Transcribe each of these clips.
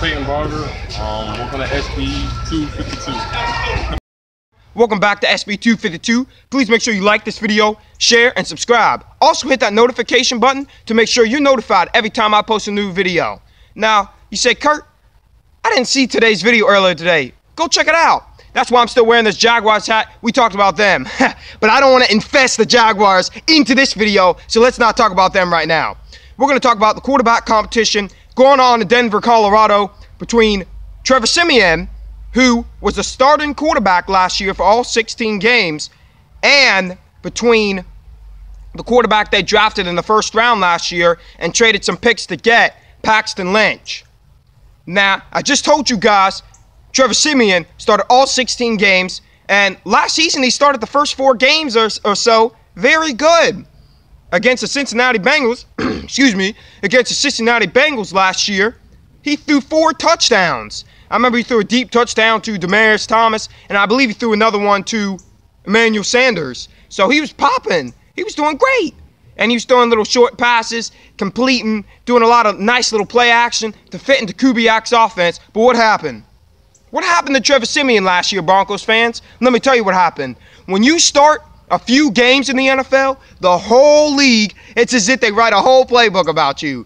Peyton Barber. Work on the SB252. Welcome back to SB252. Please make sure you like this video, share, and subscribe. Also hit that notification button to make sure you're notified every time I post a new video. Now, you say, Kurt, I didn't see today's video earlier today. Go check it out. That's why I'm still wearing this Jaguars hat. We talked about them. But I don't want to infest the Jaguars into this video, so let's not talk about them right now. We're going to talk about the quarterback competition going on in Denver, Colorado between Trevor Siemian, who was the starting quarterback last year for all 16 games, and between the quarterback they drafted in the first round last year and traded some picks to get, Paxton Lynch. Now, I just told you guys, Trevor Siemian started all 16 games, and last season he started the first 4 games or so very good. Against the Cincinnati Bengals, against the Cincinnati Bengals last year, he threw 4 touchdowns. I remember he threw a deep touchdown to Demaryius Thomas, and I believe he threw another one to Emmanuel Sanders. So he was popping. He was doing great. And he was throwing little short passes, completing, doing a lot of nice little play action to fit into Kubiak's offense. But what happened? What happened to Trevor Siemian last year, Broncos fans? Let me tell you what happened. When you start a few games in the NFL, the whole league, it's as if they write a whole playbook about you.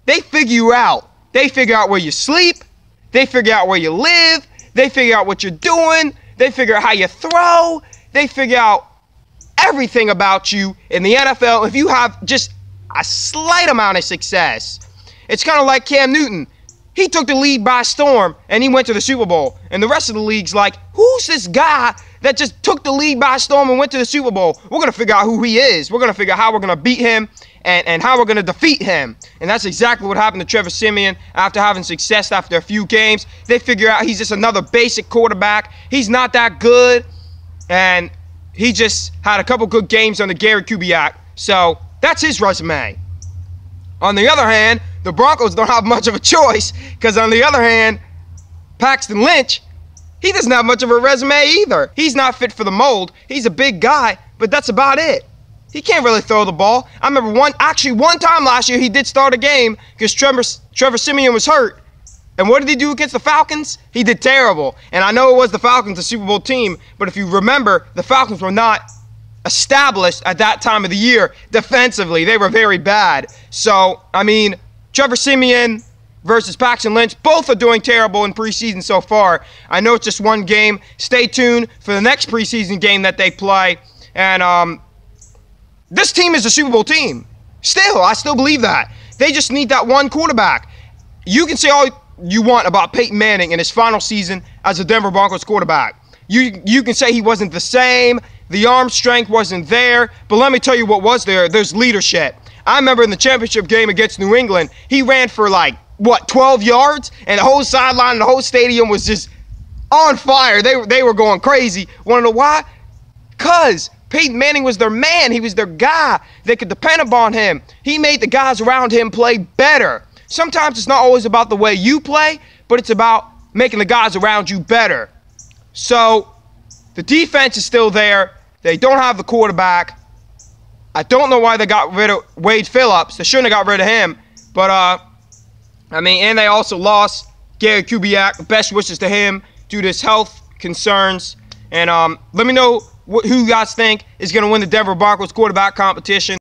They figure you out. They figure out where you sleep. They figure out where you live. They figure out what you're doing. They figure out how you throw. They figure out everything about you in the NFL if you have just a slight amount of success. It's kind of like Cam Newton. He took the league by storm, and he went to the Super Bowl. And the rest of the league's like, who's this guy that just took the league by storm and went to the Super Bowl? We're going to figure out who he is. We're going to figure out how we're going to beat him and how we're going to defeat him. And that's exactly what happened to Trevor Siemian after having success after a few games. They figure out he's just another basic quarterback. He's not that good. And he just had a couple good games under Gary Kubiak. So that's his resume. On the other hand, the Broncos don't have much of a choice because on the other hand, Paxton Lynch, he doesn't have much of a resume either. He's not fit for the mold. He's a big guy, but that's about it. He can't really throw the ball. I remember one time last year he did start a game because Trevor Siemian was hurt. And what did he do against the Falcons? He did terrible. And I know it was the Falcons, the Super Bowl team, but if you remember, the Falcons were not established at that time of the year defensively. They were very bad. So, I mean, Trevor Siemian versus Paxton Lynch, both are doing terrible in preseason so far. I know it's just one game. Stay tuned for the next preseason game that they play. And this team is a Super Bowl team. Still, I still believe that. They just need that one quarterback. You can say all you want about Peyton Manning in his final season as a Denver Broncos quarterback. You can say he wasn't the same, the arm strength wasn't there, but let me tell you what was there. There's leadership. I remember in the championship game against New England, he ran for like, what, 12 yards? And the whole sideline and the whole stadium was just on fire. They were going crazy. Want to know why? Because Peyton Manning was their man. He was their guy. They could depend upon him. He made the guys around him play better. Sometimes it's not always about the way you play, but it's about making the guys around you better. So the defense is still there. They don't have the quarterback. I don't know why they got rid of Wade Phillips. They shouldn't have got rid of him. But, I mean, and they also lost Gary Kubiak. Best wishes to him due to his health concerns. And let me know who you guys think is going to win the Denver Broncos quarterback competition.